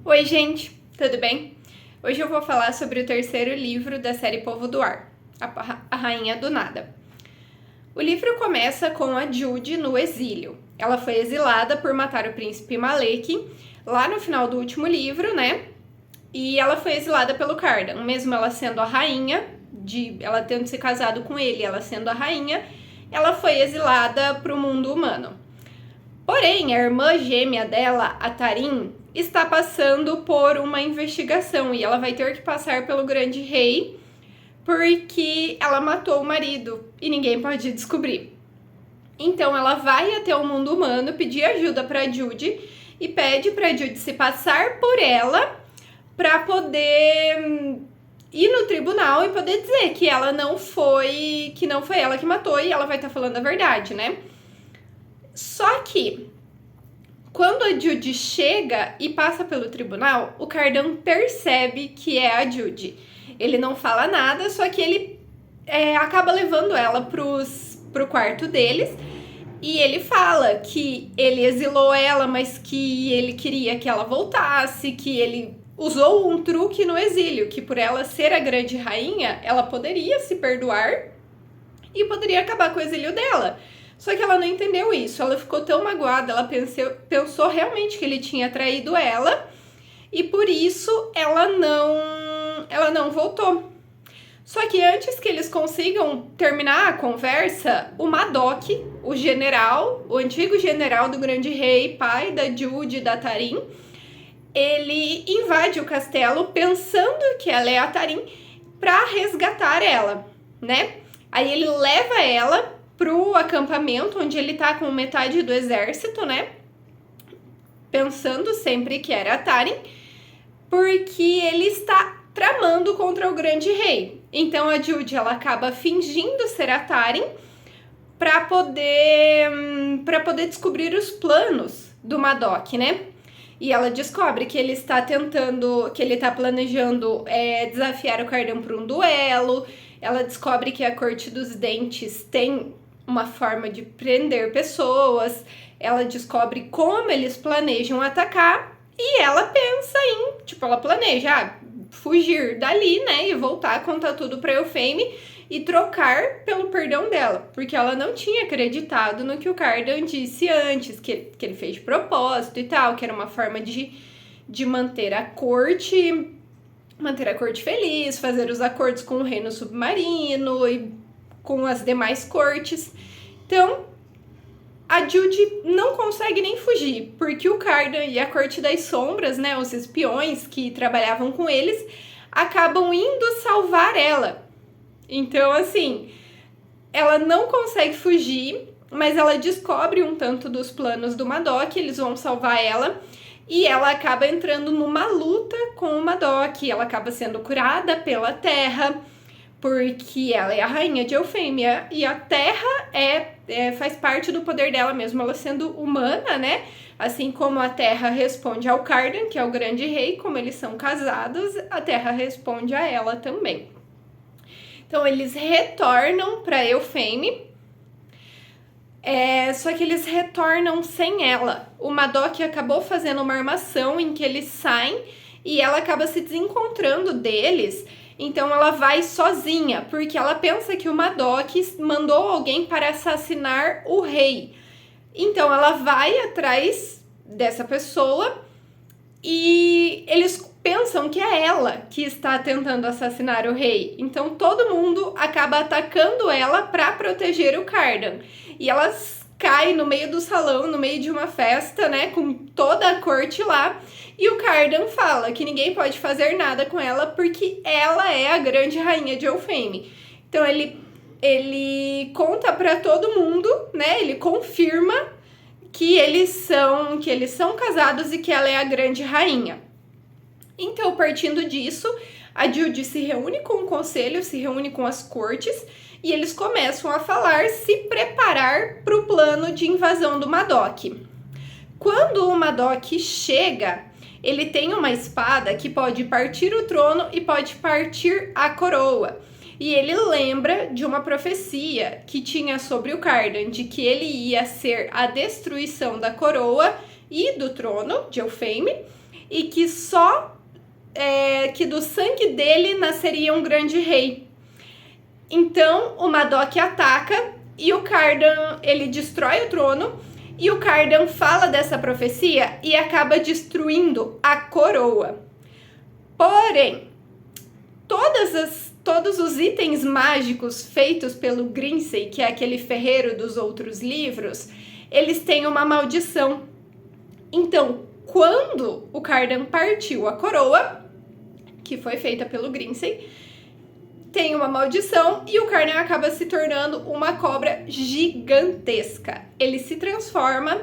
Oi, gente, tudo bem? Hoje eu vou falar sobre o terceiro livro da série Povo do Ar, a Rainha do Nada. O livro começa com a Jude no exílio. Ela foi exilada por matar o príncipe Malek lá no final do último livro, né? E ela foi exilada pelo Cardan, mesmo ela sendo a rainha, ela tendo se casado com ele, ela sendo a rainha, ela foi exilada para o mundo humano. Porém, a irmã gêmea dela, a Tarim, está passando por uma investigação e ela vai ter que passar pelo grande rei porque ela matou o marido e ninguém pode descobrir. Então ela vai até o mundo humano pedir ajuda para Jude e pede para Jude se passar por ela para poder ir no tribunal e poder dizer que ela não foi ela que matou e ela vai estar falando a verdade, né? Só que quando a Jude chega e passa pelo tribunal, o Cardan percebe que é a Jude. Ele não fala nada, só que ele acaba levando ela pro quarto deles e ele fala que ele exilou ela, mas que ele queria que ela voltasse, que ele usou um truque no exílio, que por ela ser a grande rainha, ela poderia se perdoar e poderia acabar com o exílio dela. Só que ela não entendeu isso, ela ficou tão magoada, ela pensou realmente que ele tinha traído ela e por isso ela não voltou. Só que antes que eles consigam terminar a conversa, o Madoc, o general, o antigo general do grande rei, pai da Jude e da Tarim, ele invade o castelo pensando que ela é a Tarim para resgatar ela, né? Aí ele leva ela pro acampamento onde ele tá com metade do exército, né? Pensando sempre que era a Tarim, porque ele está tramando contra o grande rei. Então a Jude ela acaba fingindo ser a Tarim para poder descobrir os planos do Madoc, né? E ela descobre que ele está planejando desafiar o Cardan para um duelo. Ela descobre que a Corte dos Dentes tem uma forma de prender pessoas, ela descobre como eles planejam atacar e ela pensa ela planeja fugir dali, né, e voltar a contar tudo pra Elfame e trocar pelo perdão dela, porque ela não tinha acreditado no que o Cardan disse antes, que ele fez de propósito e tal, que era uma forma de manter a corte feliz, fazer os acordos com o reino submarino e com as demais cortes. Então, a Jude não consegue nem fugir, porque o Cardan e a Corte das Sombras, né, os espiões que trabalhavam com eles, acabam indo salvar ela. Então, assim, ela não consegue fugir, mas ela descobre um tanto dos planos do Madoc, eles vão salvar ela, e ela acaba entrando numa luta com o Madoc, ela acaba sendo curada pela terra, porque ela é a rainha de Elfêmia e a terra faz parte do poder dela mesmo, ela sendo humana, né? Assim como a terra responde ao Cardan, que é o grande rei, como eles são casados, a terra responde a ela também. Então eles retornam para Elfame, só que eles retornam sem ela. O Madoc acabou fazendo uma armação em que eles saem e ela acaba se desencontrando deles. Então ela vai sozinha, porque ela pensa que o Madoc mandou alguém para assassinar o rei. Então ela vai atrás dessa pessoa e eles pensam que é ela que está tentando assassinar o rei. Então todo mundo acaba atacando ela para proteger o Cardan. E ela cai no meio do salão, no meio de uma festa, né, com toda a corte lá. E o Cardan fala que ninguém pode fazer nada com ela porque ela é a grande rainha de Elfame. Então ele conta para todo mundo, né? Ele confirma que eles são casados e que ela é a grande rainha. Então, partindo disso, a Jude se reúne com o conselho, se reúne com as cortes e eles começam a se preparar para o plano de invasão do Madoc. Quando o Madoc chega, ele tem uma espada que pode partir o trono e pode partir a coroa. E ele lembra de uma profecia que tinha sobre o Cardan, de que ele ia ser a destruição da coroa e do trono de Elfame, e que que do sangue dele nasceria um grande rei. Então o Madoc ataca e o Cardan, ele destrói o trono, e o Cardan fala dessa profecia e acaba destruindo a coroa. Porém, todos os itens mágicos feitos pelo Grimsey, que é aquele ferreiro dos outros livros, eles têm uma maldição. Então, quando o Cardan partiu a coroa, que foi feita pelo Grimsey, tem uma maldição e o Cardan acaba se tornando uma cobra gigantesca. Ele se transforma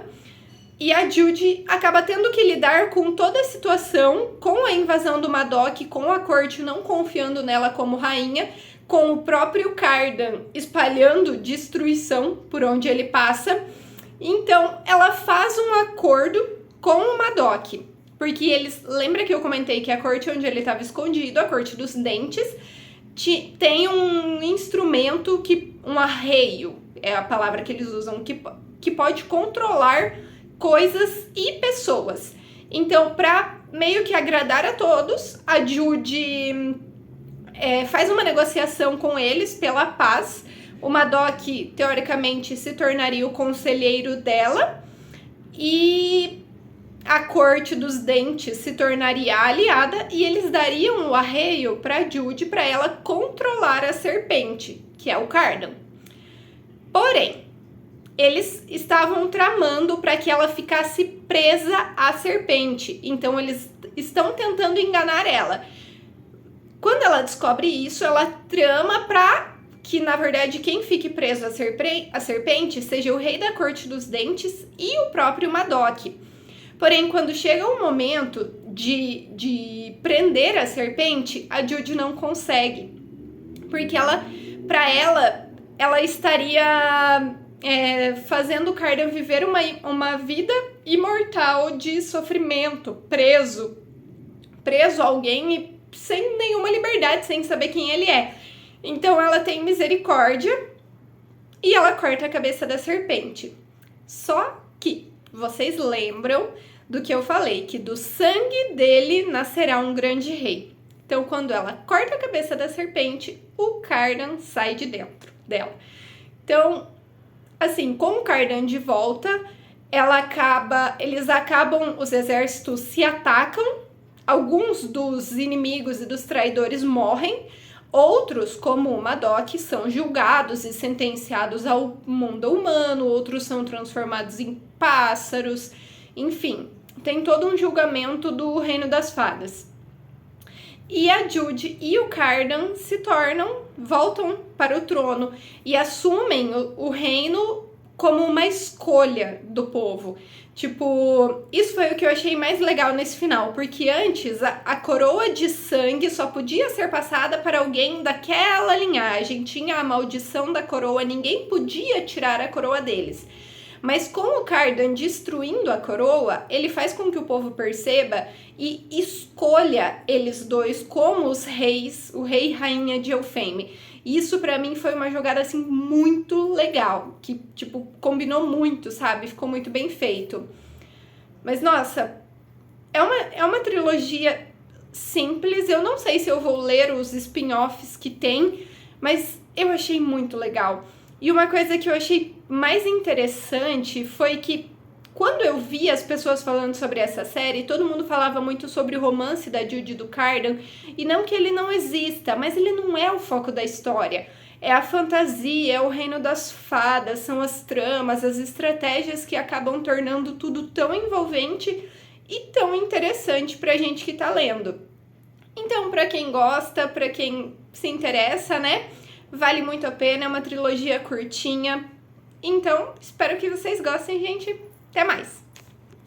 e a Judy acaba tendo que lidar com toda a situação, com a invasão do Madoc, com a corte não confiando nela como rainha, com o próprio Cardan espalhando destruição por onde ele passa. Então, ela faz um acordo com o Madoc, porque eles... Lembra que eu comentei que a corte onde ele estava escondido, a corte dos dentes, tem um instrumento, um arreio, é a palavra que eles usam, que pode controlar coisas e pessoas. Então, para meio que agradar a todos, a Judy faz uma negociação com eles pela paz. O Madoc, teoricamente, se tornaria o conselheiro dela e a corte dos dentes se tornaria aliada e eles dariam o arreio para Judy para ela controlar a serpente, que é o Cardan. Porém, eles estavam tramando para que ela ficasse presa à serpente, então eles estão tentando enganar ela. Quando ela descobre isso, ela trama para que, na verdade, quem fique preso à serpente seja o rei da corte dos dentes e o próprio Madoc. Porém, quando chega o momento de prender a serpente, a Judy não consegue. Porque ela estaria fazendo o Cardan viver uma vida imortal de sofrimento, preso a alguém e sem nenhuma liberdade, sem saber quem ele é. Então ela tem misericórdia e ela corta a cabeça da serpente. Só que vocês lembram do que eu falei, que do sangue dele nascerá um grande rei. Então, quando ela corta a cabeça da serpente, o Cardan sai de dentro dela. Então, assim, com o Cardan de volta, os exércitos se atacam, alguns dos inimigos e dos traidores morrem, outros, como o Madoc, são julgados e sentenciados ao mundo humano, outros são transformados em pássaros, enfim, tem todo um julgamento do Reino das Fadas. E a Judy e o Cardan voltam para o trono e assumem o reino como uma escolha do povo. Tipo, isso foi o que eu achei mais legal nesse final, porque antes a coroa de sangue só podia ser passada para alguém daquela linhagem, tinha a maldição da coroa, ninguém podia tirar a coroa deles. Mas com o Cardan destruindo a coroa, ele faz com que o povo perceba e escolha eles dois como os reis, o rei e rainha de Elfhame. Isso pra mim foi uma jogada assim muito legal, que tipo combinou muito, sabe? Ficou muito bem feito. Mas nossa, é uma trilogia simples, eu não sei se eu vou ler os spin-offs que tem, mas eu achei muito legal. E uma coisa que eu achei mais interessante foi que quando eu vi as pessoas falando sobre essa série, todo mundo falava muito sobre o romance da Judy e do Cardan, e não que ele não exista, mas ele não é o foco da história. É a fantasia, é o reino das fadas, são as tramas, as estratégias que acabam tornando tudo tão envolvente e tão interessante pra gente que tá lendo. Então, pra quem gosta, pra quem se interessa, né? Vale muito a pena, é uma trilogia curtinha. Então, espero que vocês gostem, gente. Até mais!